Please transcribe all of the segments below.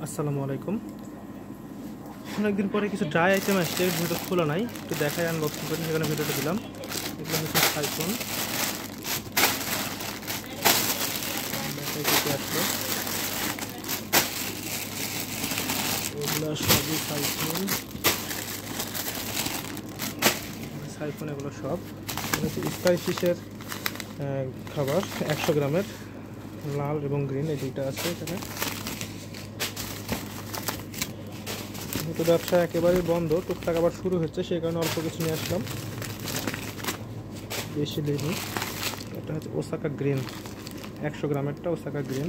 আসসালামু আলাইকুম। অনেকদিন পরে কিছু ড্রাই আইটেম আসছে, ভিডিও খোলা নাই, একটু দেখাই আনবক্সিং করে সেখানে ভিডিওটা দিলাম। এগুলো হচ্ছে সাইফোন, আসলো এগুলো সবই সাইফোন। এগুলো সব হচ্ছে স্পাইস ফিশের খাবার 100 গ্রামের, লাল এবং গ্রিন এই দুইটা আছে এখানে। তো ব্যবসা একেবারেই বন্ধ, টুকটাক আবার শুরু হচ্ছে, সেই কারণে অল্প কিছু নিয়ে আসলাম, বেশি লেনি। এটা হচ্ছে ওসাকা গ্রিন, 100 গ্রামেরটা ওসাকা গ্রিন।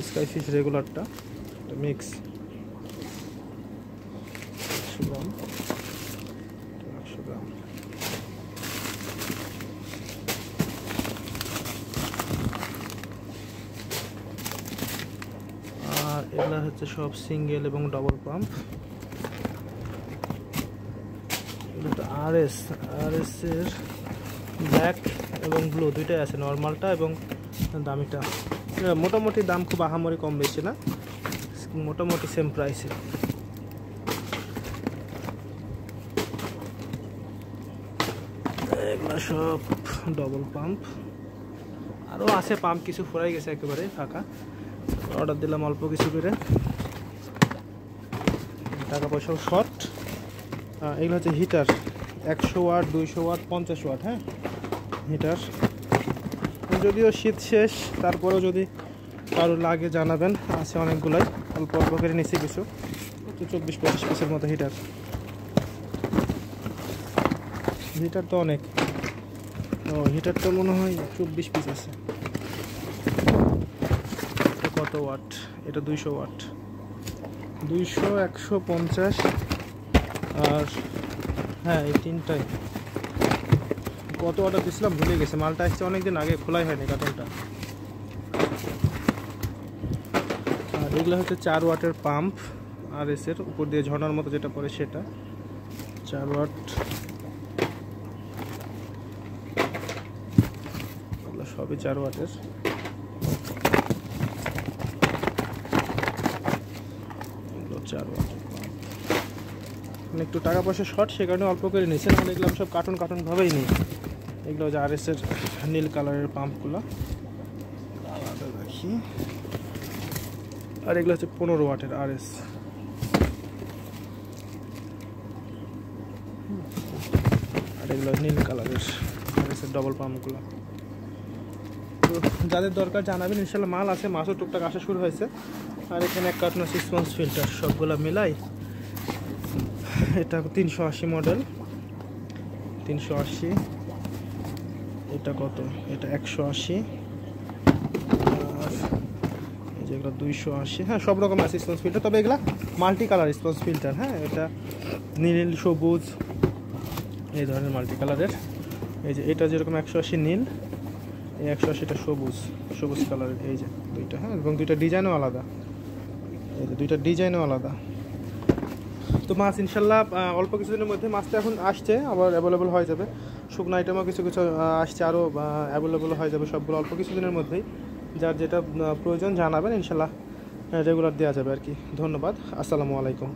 স্কাই ফিশ রেগুলারটা, এটা মিক্স 100 গ্রাম। আর এগুলা হচ্ছে সব সিঙ্গেল এবং ডবল পাম্প। এটা আরএস এর ব্ল্যাক এবং ব্লু দুইটাই আছে, নর্মালটা এবং দামিটা। মোটামুটি দাম খুব আহামরি কম বেশি না, মোটামুটি সেম প্রাইসে। এগুলো সব ডবল পাম্প, আরও আছে পাম্প, কিছু ফুরাই গেছে একেবারে ফাঁকা। অর্ডার দিলাম অল্প কিছু করে, টাকা পয়সাও শর্ট। এগুলো হচ্ছে হিটার, 100 ওয়াট, 200 ওয়াট, 50 ওয়াট। হ্যাঁ, হিটার। যদিও শীত শেষ, তারপরেও যদি কারো লাগে জানাবেন, আছে অনেকগুলাই, অল্প অল্প করে নিচ্ছি কিছু, 24-25 পিসের মতো হিটার। হিটার তো অনেক, হিটারটা মনে হয় 24 পিস আছে। কত ওয়াট? এটা 200 ওয়াট, 200, 150 আর হ্যাঁ এই তিনটাই। কত অর্ডার দিয়েছিলাম ভুলে গেছে, মালটা আসছে অনেকদিন আগে, খোলাই হয়নি কার্টনটা। আর এগুলো হচ্ছে 4 ওয়াটের পাম্প, আর এসের উপর দিয়ে ঝর্ণার মতো যেটা পড়ে সেটা 4 ওয়াট। এগুলো সবই 4 ওয়াটের। এগুলো 4 ওয়াটের পাম্প। একটু টাকা পয়সা শর্ট, সে কারণে অল্প করে নিয়েছে, নাহলে এগুলো সব কার্টন ভাবেই নিই। এগুলো হচ্ছে আর এসের নীল কালারের পাম্পগুলো, আলাদা রাখি। আর এগুলো হচ্ছে 15 ওয়াটের আর এস। আর এগুলো নীল কালারের আর এসের ডবল পাম্পগুলো। তো যাদের দরকার জানাবেন, ইনশাল্লাহ মাল আছে, মাছও টুকটাক আসা শুরু হয়েছে। আর এখানে এক কার্টন আছে স্পঞ্জ ফিল্টার, সবগুলো মিলাই এটা 380 মডেল, 380। এটা কত? এটা 180। আর এই যেগুলো 280। হ্যাঁ, সব রকম আছে স্পঞ্জ ফিল্টার, তবে এগুলা মাল্টি কালার স্পঞ্জ ফিল্টার। হ্যাঁ, এটা নীল, সবুজ, এই ধরনের মাল্টি কালারের। এই যে এটা যেরকম 180 নীল, এই 180টা সবুজ কালারের, এই যে দুইটা। হ্যাঁ, এবং দুইটা ডিজাইনও আলাদা, এই যে দুইটা ডিজাইনও আলাদা। তো মাছ ইনশাল্লাহ অল্প কিছুদিনের মধ্যে মাছটা এখন আসছে, আবার অ্যাভেলেবল হয়ে যাবে। শুকনো আইটেমও কিছু আসছে, আরও অ্যাভেলেবল হয়ে যাবে সবগুলো অল্প কিছুদিনের মধ্যেই। যার যেটা প্রয়োজন জানাবেন, ইনশাল্লাহ রেগুলার দেওয়া যাবে আর কি। ধন্যবাদ, আসসালামু আলাইকুম।